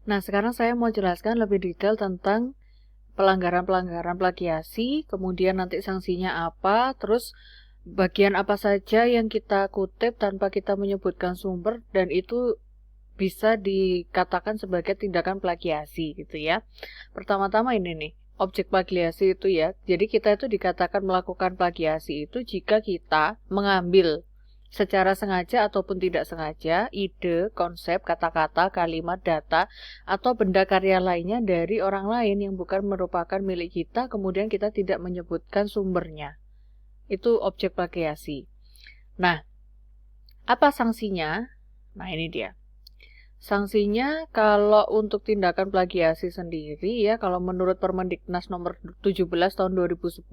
Nah, sekarang saya mau jelaskan lebih detail tentang pelanggaran-pelanggaran plagiasi, kemudian nanti sanksinya apa, terus bagian apa saja yang kita kutip tanpa kita menyebutkan sumber, dan itu bisa dikatakan sebagai tindakan plagiasi gitu ya. Pertama-tama ini nih, objek plagiasi itu ya. Jadi kita itu dikatakan melakukan plagiasi itu jika kita mengambil secara sengaja ataupun tidak sengaja ide, konsep, kata-kata, kalimat, data, atau benda karya lainnya dari orang lain yang bukan merupakan milik kita, kemudian kita tidak menyebutkan sumbernya. Itu objek plagiasi. Nah, apa sanksinya? Nah, ini dia. Sanksinya kalau untuk tindakan plagiasi sendiri ya, kalau menurut Permendiknas nomor 17 tahun 2010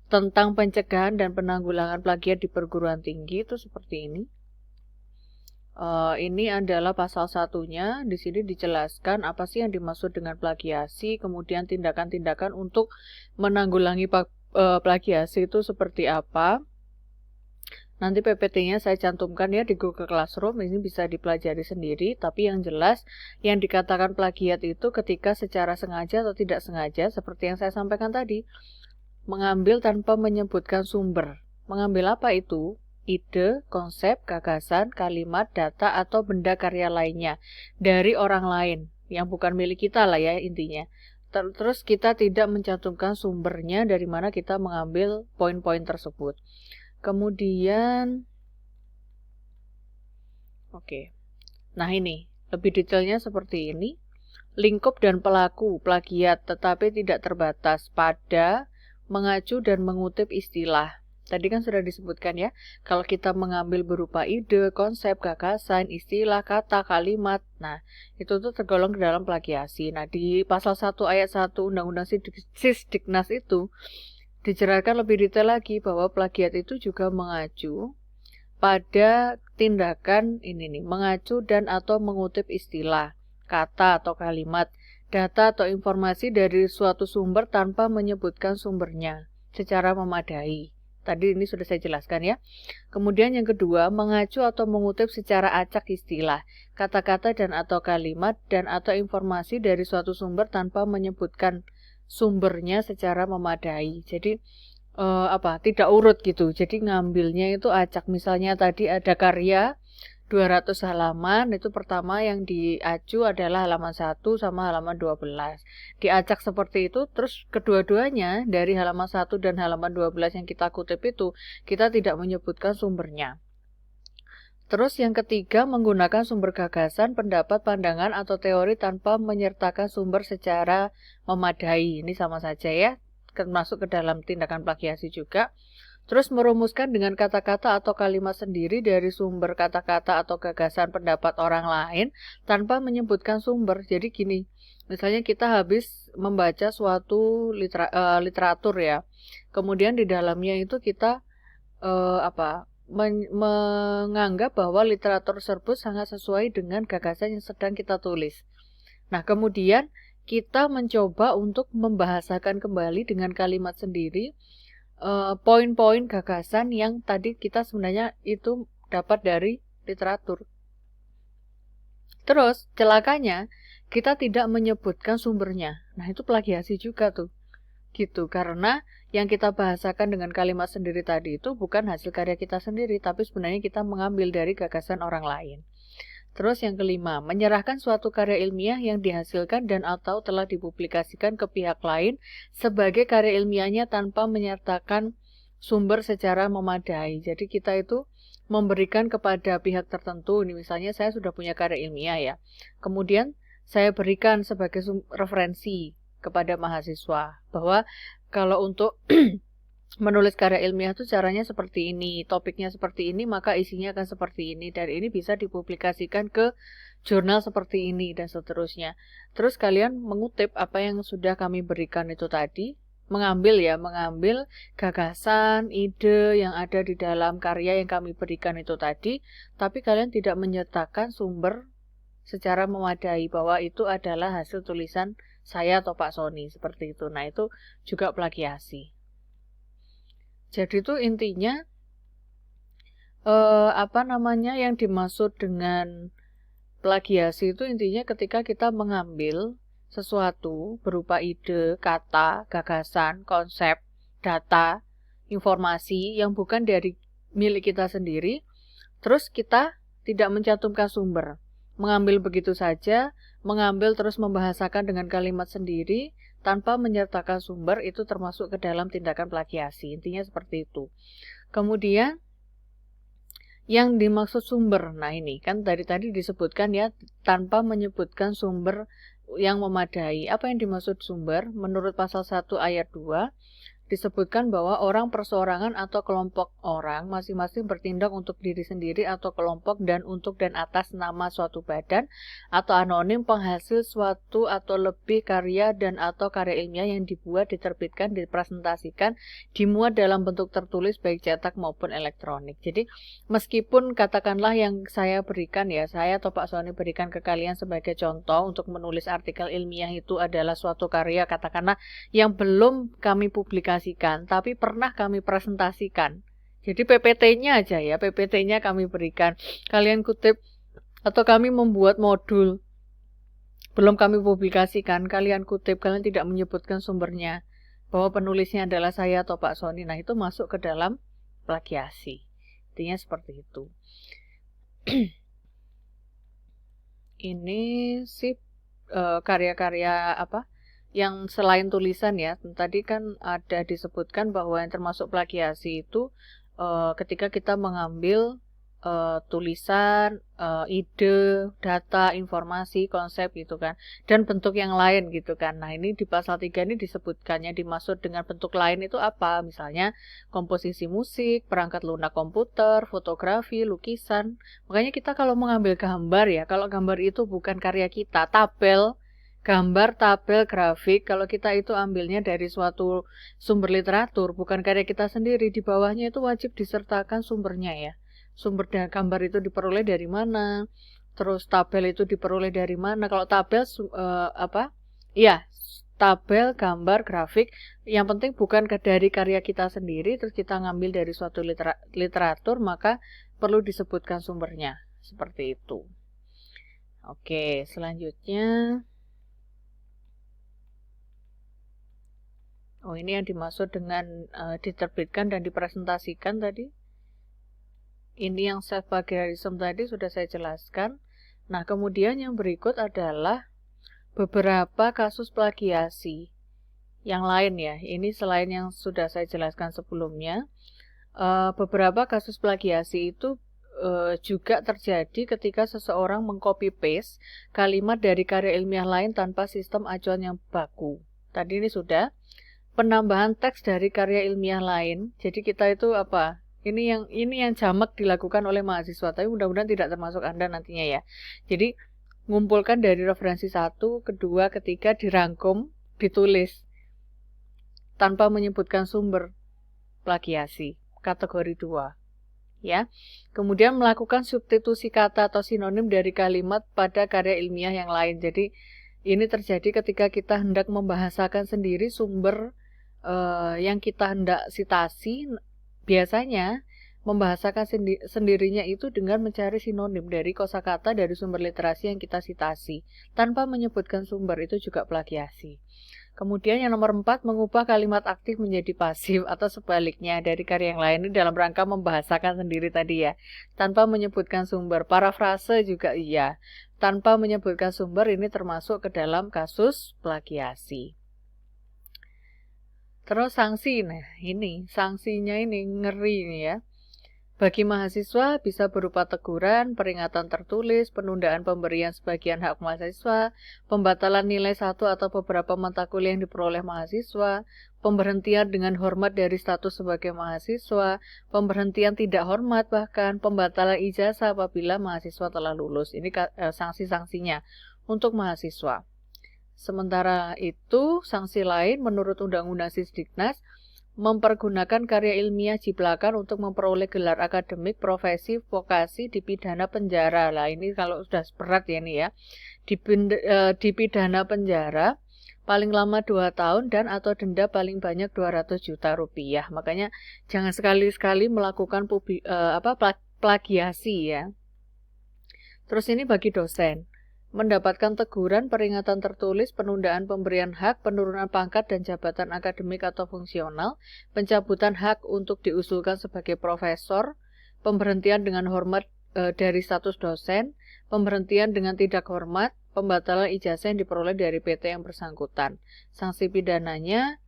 tentang pencegahan dan penanggulangan plagiat di perguruan tinggi itu seperti ini. Ini adalah pasal satunya. Di sini dijelaskan apa sih yang dimaksud dengan plagiasi, kemudian tindakan-tindakan untuk menanggulangi plagiasi itu seperti apa. Nanti PPT-nya saya cantumkan ya di Google Classroom, ini bisa dipelajari sendiri, tapi yang jelas yang dikatakan plagiat itu ketika secara sengaja atau tidak sengaja, seperti yang saya sampaikan tadi, mengambil tanpa menyebutkan sumber. Mengambil apa itu? Ide, konsep, gagasan, kalimat, data, atau benda karya lainnya dari orang lain, yang bukan milik kita lah ya intinya. Terus kita tidak mencantumkan sumbernya dari mana kita mengambil poin-poin tersebut. Kemudian, oke. Nah ini, lebih detailnya seperti ini. Lingkup dan pelaku plagiat tetapi tidak terbatas pada mengacu dan mengutip istilah. Tadi kan sudah disebutkan ya, kalau kita mengambil berupa ide, konsep, gagasan, istilah, kata, kalimat, nah itu tuh tergolong ke dalam plagiasi. Nah di pasal 1 ayat 1 Undang-Undang Sisdiknas itu dijelaskan lebih detail lagi bahwa plagiat itu juga mengacu pada tindakan ini nih, mengacu dan atau mengutip istilah, kata atau kalimat, data atau informasi dari suatu sumber tanpa menyebutkan sumbernya secara memadai. Tadi ini sudah saya jelaskan ya. Kemudian yang kedua, mengacu atau mengutip secara acak istilah, kata-kata dan atau kalimat dan atau informasi dari suatu sumber tanpa menyebutkan sumbernya secara memadai. Jadi tidak urut gitu. Jadi ngambilnya itu acak. Misalnya tadi ada karya 200 halaman, itu pertama yang diacu adalah halaman 1 sama halaman 12. Diacak seperti itu, terus kedua-duanya dari halaman 1 dan halaman 12 yang kita kutip itu, kita tidak menyebutkan sumbernya. Terus yang ketiga, menggunakan sumber gagasan, pendapat, pandangan, atau teori tanpa menyertakan sumber secara memadai. Ini sama saja ya, termasuk ke dalam tindakan plagiasi juga. Terus merumuskan dengan kata-kata atau kalimat sendiri dari sumber kata-kata atau gagasan pendapat orang lain tanpa menyebutkan sumber. Jadi gini, misalnya kita habis membaca suatu literatur ya, kemudian di dalamnya itu kita menganggap bahwa literatur tersebut sangat sesuai dengan gagasan yang sedang kita tulis. Nah, kemudian kita mencoba untuk membahasakan kembali dengan kalimat sendiri poin-poin gagasan yang tadi kita sebenarnya itu dapat dari literatur. Terus, celakanya kita tidak menyebutkan sumbernya. Nah, itu plagiasi juga tuh. Gitu, karena yang kita bahasakan dengan kalimat sendiri tadi itu bukan hasil karya kita sendiri, tapi sebenarnya kita mengambil dari gagasan orang lain. Terus yang kelima, menyerahkan suatu karya ilmiah yang dihasilkan dan atau telah dipublikasikan ke pihak lain sebagai karya ilmiahnya tanpa menyertakan sumber secara memadai. Jadi kita itu memberikan kepada pihak tertentu, ini misalnya saya sudah punya karya ilmiah ya, kemudian saya berikan sebagai referensi kepada mahasiswa bahwa kalau untuk menulis karya ilmiah itu caranya seperti ini, topiknya seperti ini, maka isinya akan seperti ini, dan ini bisa dipublikasikan ke jurnal seperti ini, dan seterusnya. Terus kalian mengutip apa yang sudah kami berikan itu tadi, mengambil gagasan, ide yang ada di dalam karya yang kami berikan itu tadi, tapi kalian tidak menyertakan sumber secara memadai bahwa itu adalah hasil tulisan saya atau Pak Sony, seperti itu. Nah, itu juga plagiasi. Jadi itu intinya yang dimaksud dengan plagiasi itu intinya ketika kita mengambil sesuatu berupa ide, kata, gagasan, konsep, data, informasi yang bukan dari milik kita sendiri, terus kita tidak mencantumkan sumber. Mengambil begitu saja, mengambil terus membahasakan dengan kalimat sendiri, tanpa menyertakan sumber, itu termasuk ke dalam tindakan plagiasi. Intinya seperti itu. Kemudian, yang dimaksud sumber, nah ini kan dari tadi disebutkan ya, tanpa menyebutkan sumber yang memadai. Apa yang dimaksud sumber? Menurut pasal 1 ayat 2, disebutkan bahwa orang perseorangan atau kelompok orang masing-masing bertindak untuk diri sendiri atau kelompok dan untuk dan atas nama suatu badan atau anonim penghasil suatu atau lebih karya dan atau karya ilmiah yang dibuat, diterbitkan, dipresentasikan, dimuat dalam bentuk tertulis baik cetak maupun elektronik. Jadi meskipun katakanlah yang saya berikan ya, saya atau Pak Sony berikan ke kalian sebagai contoh untuk menulis artikel ilmiah itu adalah suatu karya katakanlah yang belum kami publikasikan, tapi pernah kami presentasikan. Jadi PPT-nya aja ya, PPT-nya kami berikan. Kalian kutip atau kami membuat modul. Belum kami publikasikan, kalian kutip, kalian tidak menyebutkan sumbernya. Bahwa penulisnya adalah saya atau Pak Sony. Nah, itu masuk ke dalam plagiasi. Intinya seperti itu. Ini sih karya-karya apa? Yang selain tulisan ya, tadi kan ada disebutkan bahwa yang termasuk plagiasi itu ketika kita mengambil tulisan, ide, data, informasi, konsep gitu kan, dan bentuk yang lain gitu kan. Nah ini di pasal 3 ini disebutkannya dimaksud dengan bentuk lain itu apa? Misalnya komposisi musik, perangkat lunak komputer, fotografi, lukisan. Makanya kita kalau mengambil gambar ya, kalau gambar itu bukan karya kita, tabel, gambar, tabel, grafik, kalau kita itu ambilnya dari suatu sumber literatur, bukan karya kita sendiri, di bawahnya itu wajib disertakan sumbernya ya. Sumber dan gambar itu diperoleh dari mana, terus tabel itu diperoleh dari mana. Kalau tabel, Iya, tabel, gambar, grafik, yang penting bukan dari karya kita sendiri, terus kita ngambil dari suatu literatur, maka perlu disebutkan sumbernya. Seperti itu. Oke, selanjutnya. Oh, ini yang dimaksud dengan diterbitkan dan dipresentasikan tadi. Ini yang self-plagiarism tadi sudah saya jelaskan. Nah, kemudian yang berikut adalah beberapa kasus plagiasi yang lain ya. Ini selain yang sudah saya jelaskan sebelumnya. Beberapa kasus plagiasi itu juga terjadi ketika seseorang meng-copy-paste kalimat dari karya ilmiah lain tanpa sistem acuan yang baku. Tadi ini sudah. Penambahan teks dari karya ilmiah lain. Jadi kita itu apa? Ini yang jamak dilakukan oleh mahasiswa, tapi mudah-mudahan tidak termasuk Anda nantinya ya. Jadi ngumpulkan dari referensi 1, kedua, ketiga, dirangkum, ditulis tanpa menyebutkan sumber, plagiasi, kategori 2. Ya. Kemudian melakukan substitusi kata atau sinonim dari kalimat pada karya ilmiah yang lain. Jadi ini terjadi ketika kita hendak membahasakan sendiri sumber yang kita hendak sitasi. Biasanya membahasakan sendirinya itu dengan mencari sinonim dari kosakata dari sumber literasi yang kita sitasi tanpa menyebutkan sumber, itu juga plagiasi. Kemudian yang nomor 4, mengubah kalimat aktif menjadi pasif atau sebaliknya dari karya yang lain, ini dalam rangka membahasakan sendiri tadi ya, tanpa menyebutkan sumber. Parafrase juga iya, tanpa menyebutkan sumber, ini termasuk ke dalam kasus plagiasi. Terus sanksi, nah ini sanksinya ini ngeri nih ya. Bagi mahasiswa bisa berupa teguran, peringatan tertulis, penundaan pemberian sebagian hak mahasiswa, pembatalan nilai 1 atau beberapa mata kuliah yang diperoleh mahasiswa, pemberhentian dengan hormat dari status sebagai mahasiswa, pemberhentian tidak hormat, bahkan pembatalan ijazah apabila mahasiswa telah lulus. Ini sanksi-sanksinya untuk mahasiswa. Sementara itu, sanksi lain menurut Undang-Undang Sisdiknas mempergunakan karya ilmiah jiplakan untuk memperoleh gelar akademik, profesi, vokasi, dipidana penjara. Lah ini kalau sudah berat ya ini ya. Dipidana penjara paling lama 2 tahun dan atau denda paling banyak 200 juta rupiah. Makanya jangan sekali-sekali melakukan plagiasi ya. Terus ini bagi dosen. Mendapatkan teguran, peringatan tertulis, penundaan pemberian hak, penurunan pangkat dan jabatan akademik atau fungsional, pencabutan hak untuk diusulkan sebagai profesor, pemberhentian dengan hormat dari status dosen, pemberhentian dengan tidak hormat, pembatalan ijazah yang diperoleh dari PT yang bersangkutan. Sanksi pidananya,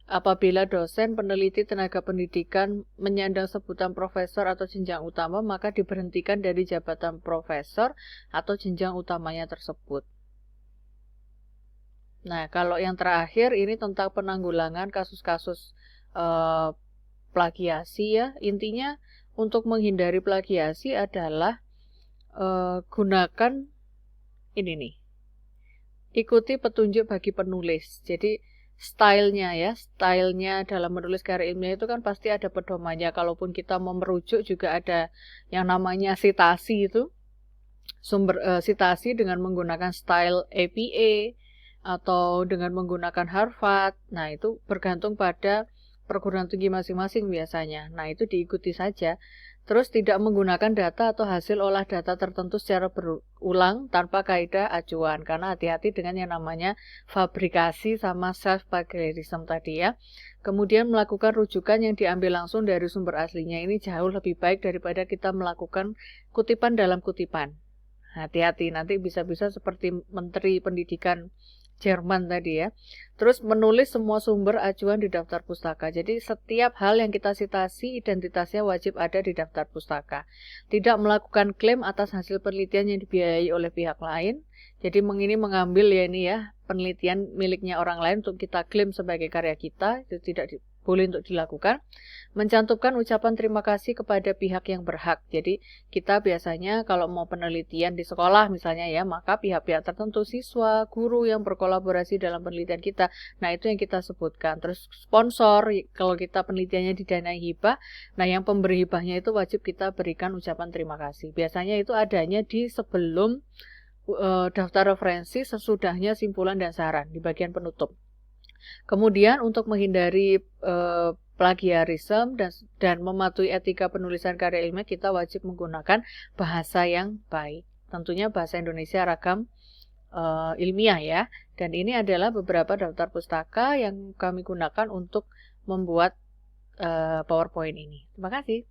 apabila dosen, peneliti, tenaga pendidikan menyandang sebutan profesor atau jenjang utama, maka diberhentikan dari jabatan profesor atau jenjang utamanya tersebut. Nah, kalau yang terakhir ini tentang penanggulangan kasus-kasus plagiasi ya. Intinya untuk menghindari plagiasi adalah gunakan ini nih. Ikuti petunjuk bagi penulis. Jadi stylenya dalam menulis karya ilmiah itu kan pasti ada pedomannya. Kalaupun kita mau merujuk juga ada yang namanya sitasi itu. Sumber sitasi dengan menggunakan style APA atau dengan menggunakan Harvard. Nah, itu bergantung pada perguruan tinggi masing-masing biasanya. Nah, itu diikuti saja. Terus tidak menggunakan data atau hasil olah data tertentu secara berulang tanpa kaidah acuan. Karena hati-hati dengan yang namanya fabrikasi sama self-plagiarism tadi ya. Kemudian melakukan rujukan yang diambil langsung dari sumber aslinya. Ini jauh lebih baik daripada kita melakukan kutipan dalam kutipan. Hati-hati, nanti bisa-bisa seperti Menteri Pendidikan Jerman tadi ya. Terus menulis semua sumber acuan di daftar pustaka. Jadi setiap hal yang kita sitasi, identitasnya wajib ada di daftar pustaka. Tidak melakukan klaim atas hasil penelitian yang dibiayai oleh pihak lain. Jadi ini mengambil ya ini ya, penelitian miliknya orang lain untuk kita klaim sebagai karya kita. Itu tidak boleh untuk dilakukan. Mencantumkan ucapan terima kasih kepada pihak yang berhak. Jadi kita biasanya kalau mau penelitian di sekolah misalnya ya, maka pihak-pihak tertentu, siswa, guru yang berkolaborasi dalam penelitian kita. Nah, itu yang kita sebutkan. Terus sponsor, kalau kita penelitiannya didanai hibah, nah yang pemberi hibahnya itu wajib kita berikan ucapan terima kasih. Biasanya itu adanya di sebelum daftar referensi, sesudahnya simpulan dan saran di bagian penutup. Kemudian untuk menghindari plagiarisme dan mematuhi etika penulisan karya ilmiah, kita wajib menggunakan bahasa yang baik. Tentunya bahasa Indonesia ragam ilmiah ya. Dan ini adalah beberapa daftar pustaka yang kami gunakan untuk membuat PowerPoint ini. Terima kasih.